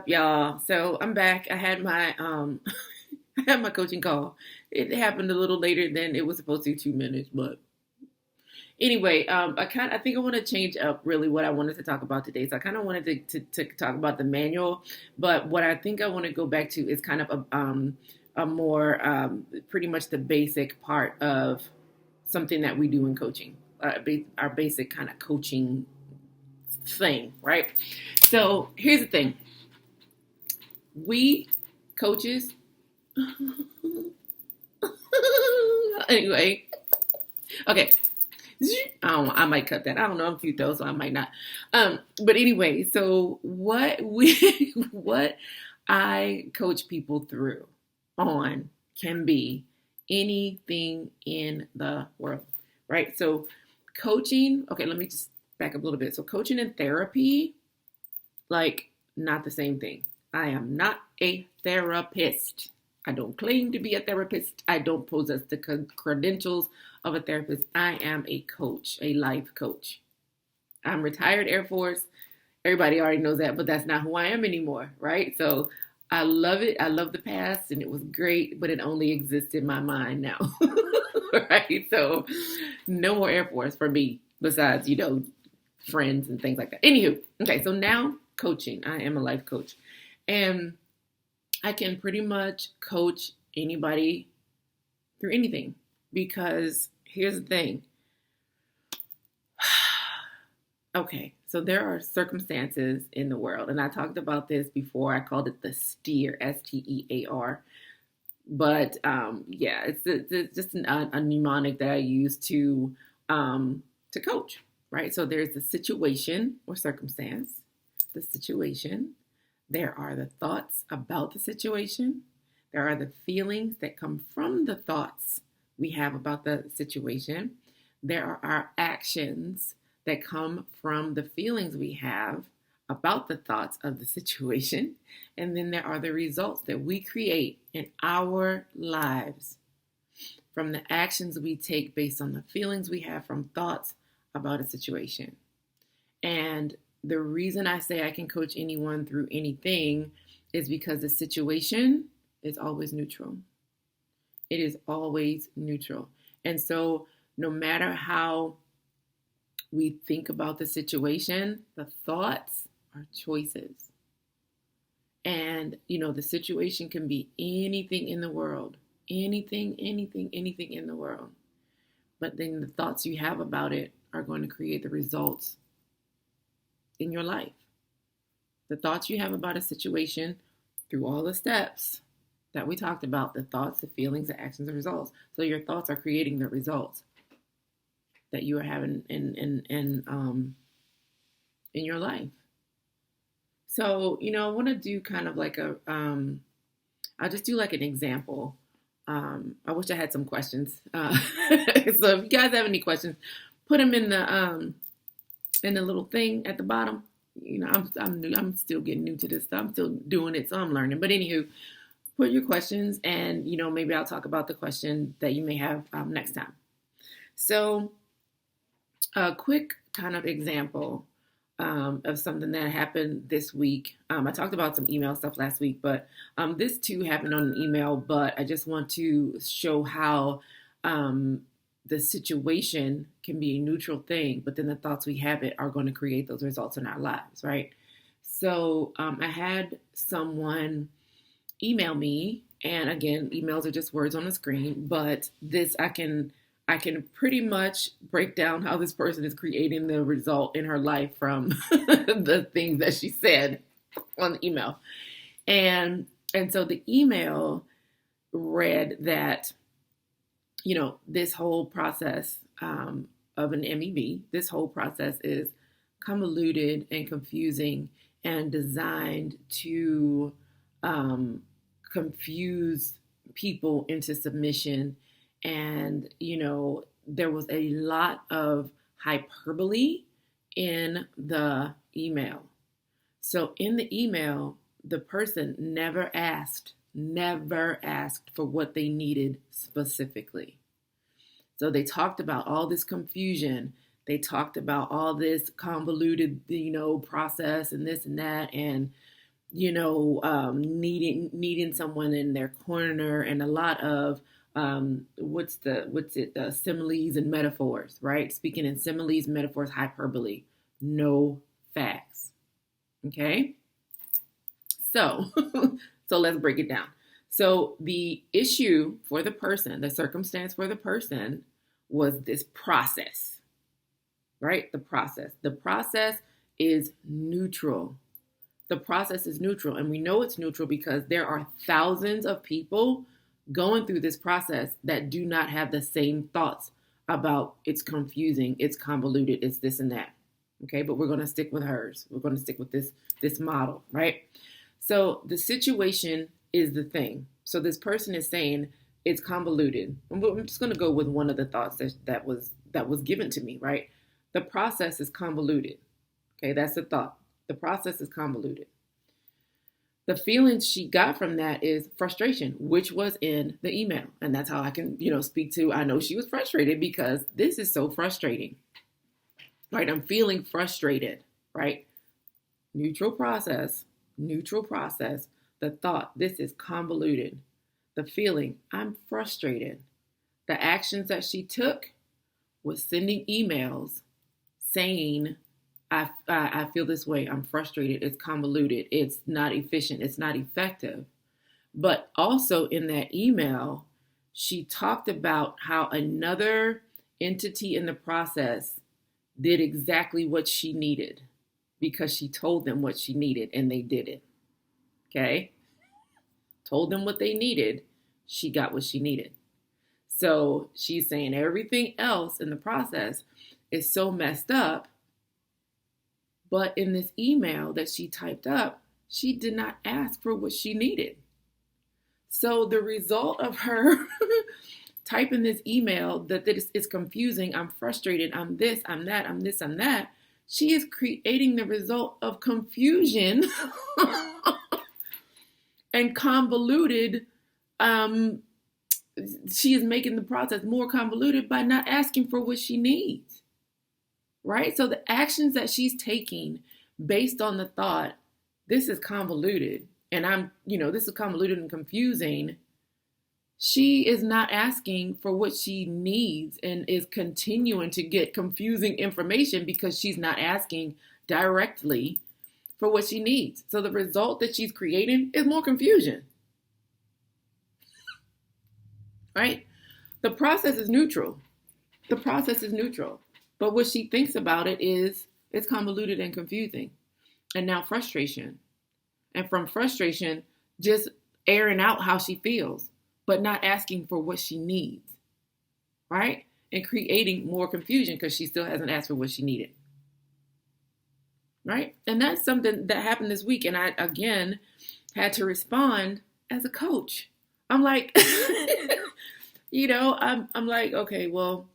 up, y'all? So I'm back. I had my I had my coaching call. It happened a little later than it was supposed to, 2 minutes, but anyway, I think I want to change up really what I wanted to talk about today. So I kind of wanted to talk about the manual, but what I think I want to go back to is kind of a more pretty much the basic part of something that we do in coaching, our basic kind of coaching thing, right? So here's the thing. We coaches, anyway, okay. I might cut that. I don't know. I'm cute though, so I might not. But anyway, so what I coach people through on can be anything in the world, right? So coaching, okay, let me just back up a little bit. So coaching and therapy, like not the same thing. I am not a therapist. I don't claim to be a therapist. I don't possess the credentials of a therapist. I am a coach, a life coach. I'm retired Air Force. Everybody already knows that, but that's not who I am anymore, right? So I love it. I love the past, and it was great, but it only exists in my mind now, right? So no more Air Force for me, besides, friends and things like that. Anywho, okay, so now coaching. I am a life coach. And I can pretty much coach anybody through anything because here's the thing. Okay, so there are circumstances in the world, and I talked about this before. I called it the STEAR, STEAR. But yeah, it's just a mnemonic that I use to coach, right? So there's the situation or circumstance, the situation. There are the thoughts about the situation. There are the feelings that come from the thoughts we have about the situation. There are our actions that come from the feelings we have about the thoughts of the situation. And then there are the results that we create in our lives from the actions we take based on the feelings we have from thoughts about a situation. And the reason I say I can coach anyone through anything is because the situation is always neutral. It is always neutral. And so no matter how we think about the situation, the thoughts are choices. And, the situation can be anything in the world, anything in the world. But then the thoughts you have about it are going to create the results in your life. The thoughts you have about a situation through all the steps that we talked about, the thoughts, the feelings, the actions, the results. So your thoughts are creating the results that you are having in your life. So, I want to do kind of like I'll just do like an example. I wish I had some questions. So if you guys have any questions, put them in the little thing at the bottom. I'm new. I'm still getting new to this stuff. I'm still doing it, so I'm learning. But anywho, put your questions, and maybe I'll talk about the question that you may have next time. So, a quick kind of example of something that happened this week. I talked about some email stuff last week, but this too happened on an email. But I just want to show how the situation can be a neutral thing, but then the thoughts we have it are going to create those results in our lives, right? So I had someone email me, and again, emails are just words on the screen, but this I can pretty much break down how this person is creating the result in her life from the things that she said on the email. And so the email read that, this whole process of an MEB, this whole process is convoluted and confusing and designed to confuse people into submission. And, there was a lot of hyperbole in the email. So in the email, the person never asked for what they needed specifically. So they talked about all this confusion. They talked about all this convoluted, process and this and that. And needing someone in their corner, and a lot of similes and metaphors, right? Speaking in similes, metaphors, hyperbole, no facts. Okay, so so let's break it down. So the issue for the person, the circumstance for the person, was this process, right? The process is neutral. The process is neutral. And we know it's neutral because there are thousands of people going through this process that do not have the same thoughts about it's confusing, it's convoluted, it's this and that. Okay, but we're going to stick with hers. We're going to stick with this model, right? So the situation is the thing. So this person is saying it's convoluted. I'm just going to go with one of the thoughts that was given to me, right? The process is convoluted. Okay, that's the thought. The process is convoluted. The feelings she got from that is frustration, which was in the email. And that's how I can, speak to, I know she was frustrated because this is so frustrating, right? I'm feeling frustrated, right? Neutral process. The thought, this is convoluted. The feeling, I'm frustrated. The actions that she took was sending emails saying, I feel this way. I'm frustrated. It's convoluted. It's not efficient. It's not effective. But also in that email, she talked about how another entity in the process did exactly what she needed because she told them what she needed and they did it. Okay? Told them what they needed. She got what she needed. So she's saying everything else in the process is so messed up. But in this email that she typed up, she did not ask for what she needed. So the result of her typing this email that is confusing, I'm frustrated, I'm this, I'm that, I'm this, I'm that, she is creating the result of confusion and convoluted. She is making the process more convoluted by not asking for what she needs. Right? So the actions that she's taking based on the thought, this is convoluted and this is convoluted and confusing. She is not asking for what she needs and is continuing to get confusing information because she's not asking directly for what she needs. So the result that she's creating is more confusion. Right? The process is neutral. But what she thinks about it is it's convoluted and confusing. And now frustration. And from frustration, just airing out how she feels, but not asking for what she needs. Right? And creating more confusion because she still hasn't asked for what she needed. Right? And that's something that happened this week. And I, again, had to respond as a coach. I'm like, I'm like, okay, well,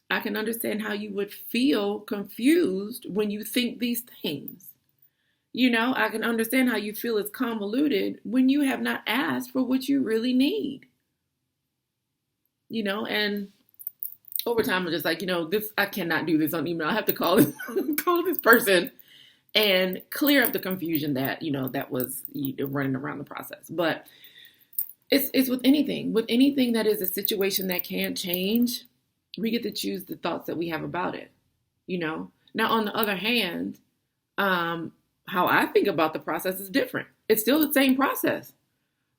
I can understand how you would feel confused when you think these things. I can understand how you feel it's convoluted when you have not asked for what you really need. And over time, I'm just like, this, I cannot do this on email. I have to call this person and clear up the confusion that, that was running around the process. But it's with anything that is a situation that can't change. We get to choose the thoughts that we have about it, Now, on the other hand, how I think about the process is different. It's still the same process,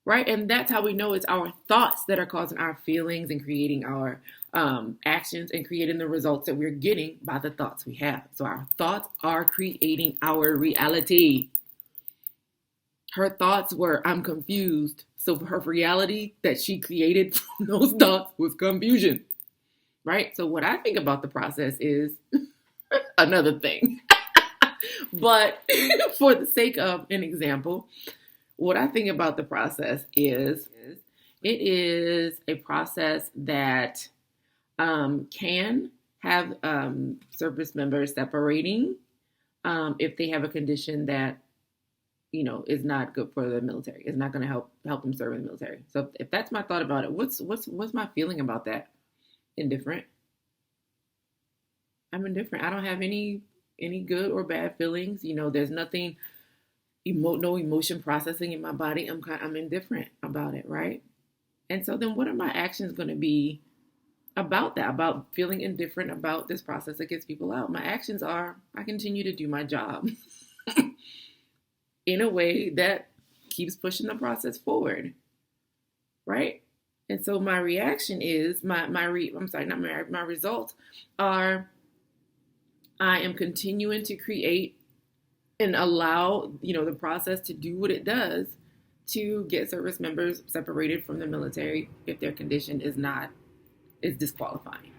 right? And that's how we know it's our thoughts that are causing our feelings and creating our actions and creating the results that we're getting by the thoughts we have. So our thoughts are creating our reality. Her thoughts were, I'm confused. So her reality that she created from those thoughts was confusion. Right? So what I think about the process is another thing. But for the sake of an example, what I think about the process is it is a process that can have service members separating if they have a condition that is not good for the military. It's not going to help them serve in the military. So if that's my thought about it, what's my feeling about that? Indifferent. I'm indifferent. I don't have any good or bad feelings. There's nothing no emotion processing in my body. I'm indifferent about it, right? And so then what are my actions going to be about that, about feeling indifferent about this process that gets people out? My actions are I continue to do my job in a way that keeps pushing the process forward, right? And so my reaction is my results are I am continuing to create and allow, the process to do what it does to get service members separated from the military if their condition is disqualifying,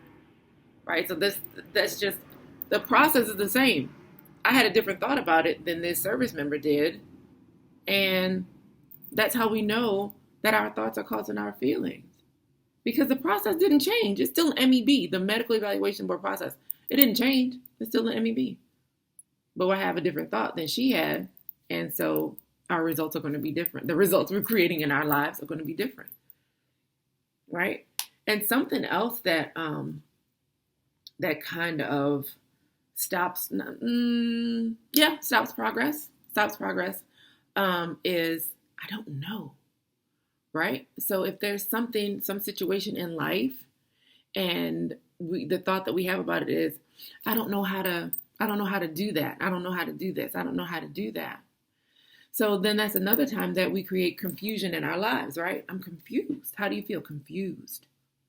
right? So that's just, the process is the same. I had a different thought about it than this service member did, and that's how we know that our thoughts are causing our feelings, because the process didn't change. It's still an MEB, the Medical Evaluation Board process. It didn't change. It's still an MEB. But I have a different thought than she had, and so our results are going to be different. The results we're creating in our lives are going to be different, right? And something else that that kind of stops progress is I don't know, right? So if there's some situation in life, and the thought that we have about it is, I don't know how to do that. I don't know how to do this. I don't know how to do that. So then that's another time that we create confusion in our lives, right? I'm confused. How do you feel? Confused.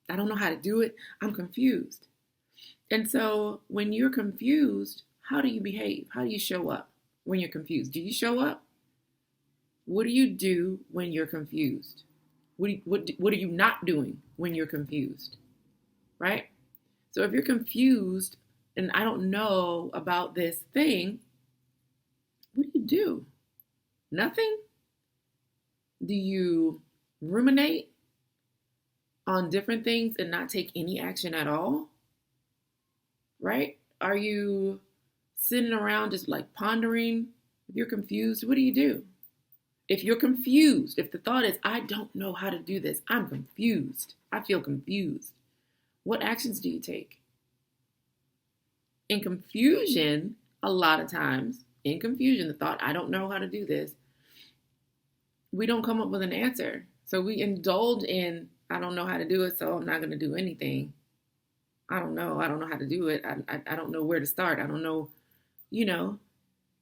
I don't know how to do it. I'm confused. And so when you're confused, how do you behave? How do you show up when you're confused? Do you show up? What do you do when you're confused? What are you not doing when you're confused? Right? So if you're confused and I don't know about this thing, what do you do? Nothing? Do you ruminate on different things and not take any action at all? Right? Are you sitting around just like pondering? If you're confused, what do you do? If you're confused, if the thought is, I don't know how to do this, I'm confused, I feel confused, what actions do you take? In confusion, a lot of times, the thought, I don't know how to do this, we don't come up with an answer. So we indulge in, I don't know how to do it, so I'm not going to do anything. I don't know how to do it. I don't know where to start. I don't know,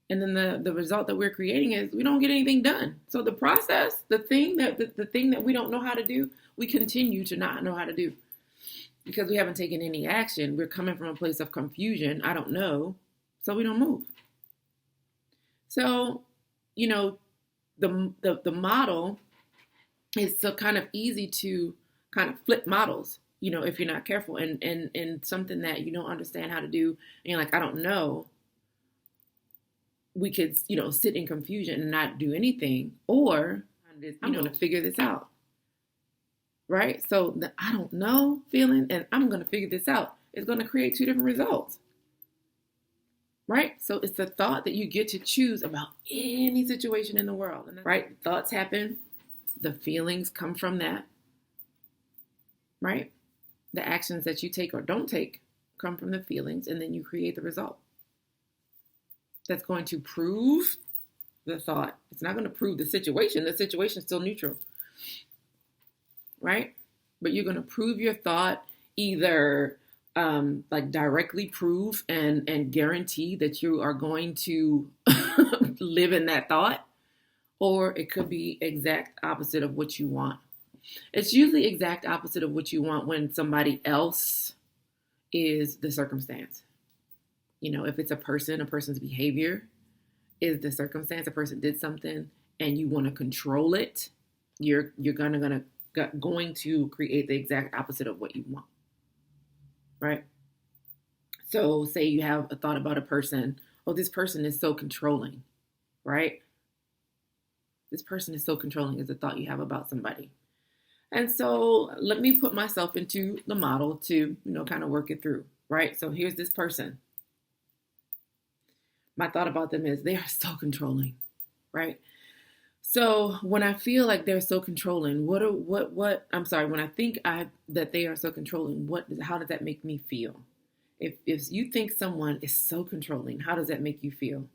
And then the result that we're creating is we don't get anything done. So the process, the thing that we don't know how to do, we continue to not know how to do because we haven't taken any action. We're coming from a place of confusion. I don't know. So we don't move. So, the model is so kind of easy to kind of flip models, if you're not careful, and something that you don't understand how to do, and you're like, I don't know. We could, sit in confusion and not do anything, or I'm going to figure this out, right? So the I don't know feeling and I'm going to figure this out is going to create two different results, right? So it's the thought that you get to choose about any situation in the world, right? Thoughts happen, the feelings come from that, right? The actions that you take or don't take come from the feelings, and then you create the result. That's going to prove the thought. It's not going to prove the situation. The situation is still neutral, right? But you're going to prove your thought, either like directly prove and guarantee that you are going to live in that thought, or it could be exact opposite of what you want. It's usually exact opposite of what you want when somebody else is the circumstance. If it's a person's behavior is the circumstance, a person did something and you want to control it, you're going to create the exact opposite of what you want, right? So say you have a thought about a person, oh, this person is so controlling, right? This person is so controlling is a thought you have about somebody. And so let me put myself into the model to, kind of work it through, right? So here's this person. My thought about them is they are so controlling, right? So when I feel like they're so controlling, when I think that they are so controlling, how does that make me feel? If you think someone is so controlling, how does that make you feel?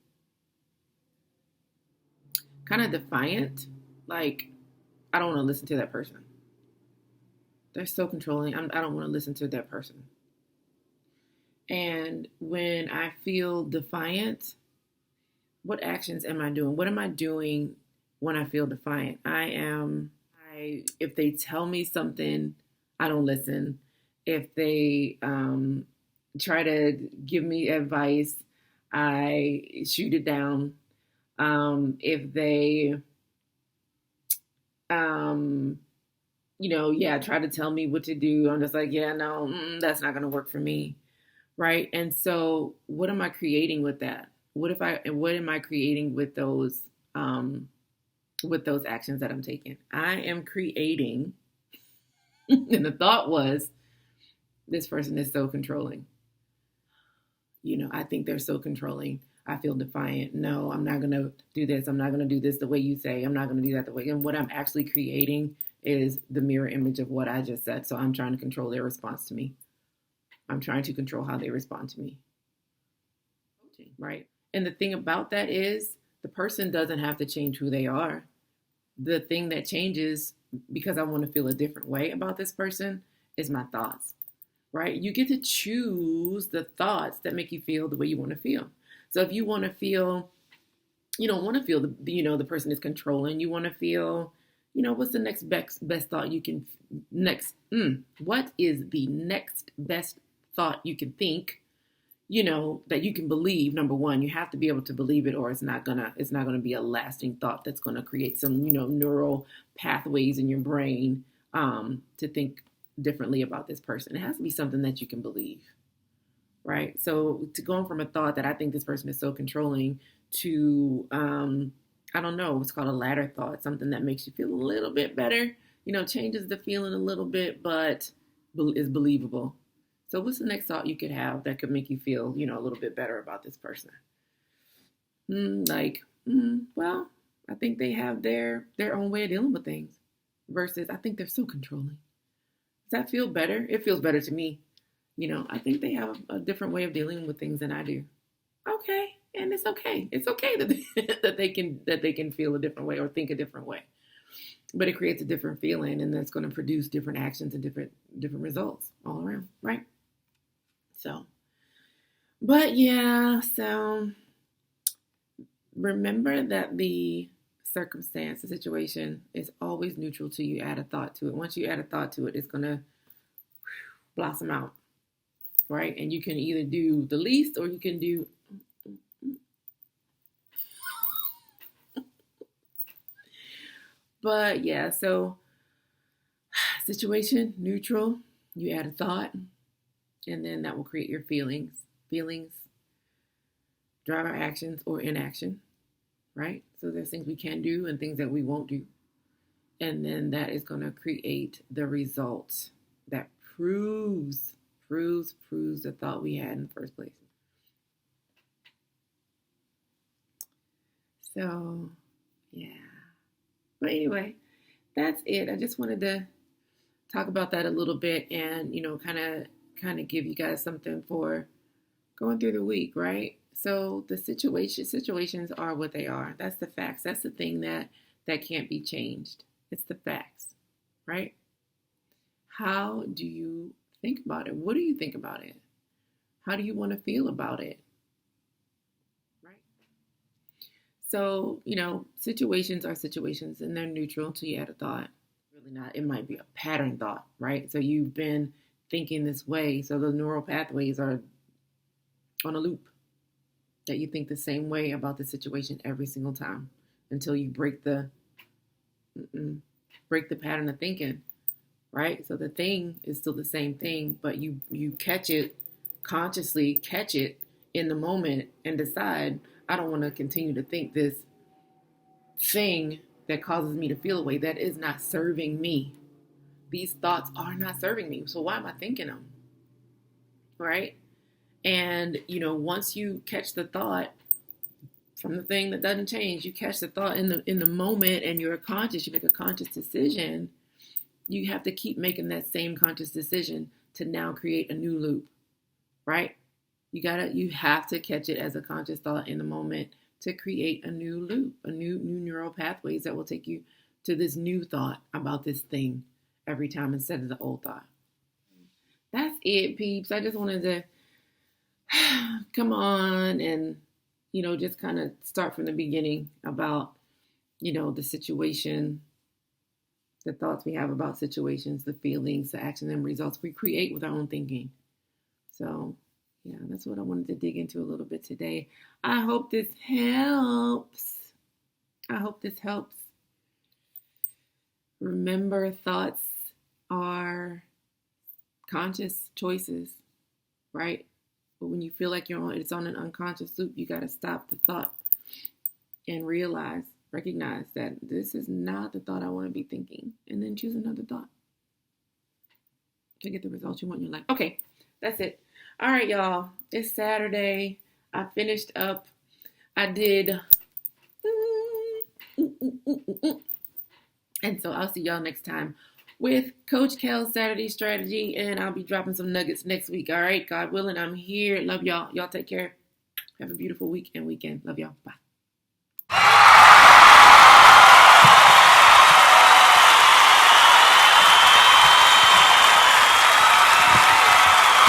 kind of defiant. Like, I don't want to listen to that person. They're so controlling. I don't want to listen to that person. And when I feel defiant, what actions am I doing? What am I doing when I feel defiant? If they tell me something, I don't listen. If they try to give me advice, I shoot it down. If they, um, try to tell me what to do, I'm just like, yeah, no, that's not going to work for me. Right. And so what am I creating with that? What am I creating with those actions that I'm taking? I am creating, and the thought was, this person is so controlling. I think they're so controlling. I feel defiant. No, I'm not going to do this. I'm not going to do this the way you say. I'm not going to do that the way. And what I'm actually creating is the mirror image of what I just said. So I'm trying to control their response to me. I'm trying to control how they respond to me. Right. And the thing about that is the person doesn't have to change who they are. The thing that changes, because I want to feel a different way about this person, is my thoughts. Right? You get to choose the thoughts that make you feel the way you want to feel. So if you want to feel, you don't want to feel the person is controlling. You want to feel, what's the next best thought you can what is the next best thought you can think, that you can believe. Number one, you have to be able to believe it, or it's not gonna be a lasting thought that's gonna create some, neural pathways in your brain to think differently about this person. It has to be something that you can believe, right? So to going from a thought that I think this person is so controlling to I don't know, what's called a ladder thought, something that makes you feel a little bit better, changes the feeling a little bit, but is believable. So what's the next thought you could have that could make you feel, a little bit better about this person? Well, I think they have their own way of dealing with things, versus I think they're so controlling. Does that feel better? It feels better to me. I think they have a different way of dealing with things than I do. Okay, and it's okay. It's okay that they can feel a different way or think a different way. But it creates a different feeling, and that's going to produce different actions and different results all around, right? So, but yeah, so remember that the circumstance, the situation is always neutral till you add a thought to it. Once you add a thought to it, it's going to blossom out, right? And you can either do the least or you can do but yeah, so situation neutral, you add a thought, and then that will create your feelings. Feelings drive our actions or inaction, right? So there's things we can do and things that we won't do. And then that is going to create the result that proves the thought we had in the first place. So, yeah. But anyway, that's it. I just wanted to talk about that a little bit and, kind of give you guys something for going through the week, right? So the situations are what they are. That's the facts. That's the thing that can't be changed. It's the facts, right? How do you think about it? What do you think about it? How do you want to feel about it? Right? So, situations are situations and they're neutral until you add a thought. Really not. It might be a pattern thought, right? So you've been thinking this way. So the neural pathways are on a loop that you think the same way about the situation every single time until you break the pattern of thinking, right? So the thing is still the same thing, but you catch it consciously, catch it in the moment and decide, I don't want to continue to think this thing that causes me to feel a way that is not serving me. These thoughts are not serving me. So why am I thinking them? Right? And, once you catch the thought from the thing that doesn't change, you catch the thought in the moment and you're conscious, you make a conscious decision, you have to keep making that same conscious decision to now create a new loop, right? You have to catch it as a conscious thought in the moment to create a new loop, a new neural pathways that will take you to this new thought about this thing every time instead of the old thought. That's it, peeps. I just wanted to come on and, just kind of start from the beginning about, the situation, the thoughts we have about situations, the feelings, the actions and results we create with our own thinking. So, yeah, that's what I wanted to dig into a little bit today. I hope this helps. Remember, thoughts are conscious choices, right? But when you feel like it's on an unconscious loop, you got to stop the thought and recognize that this is not the thought I want to be thinking, and then choose another thought to get the results you want in your life. Okay, that's it. All right, y'all. It's Saturday. I finished up. I did. And so I'll see y'all next time with Coach KELZ Saturday Strategy, and I'll be dropping some nuggets next week. All right, God willing, I'm here. Love y'all. Y'all take care. Have a beautiful week and weekend. Love y'all. Bye.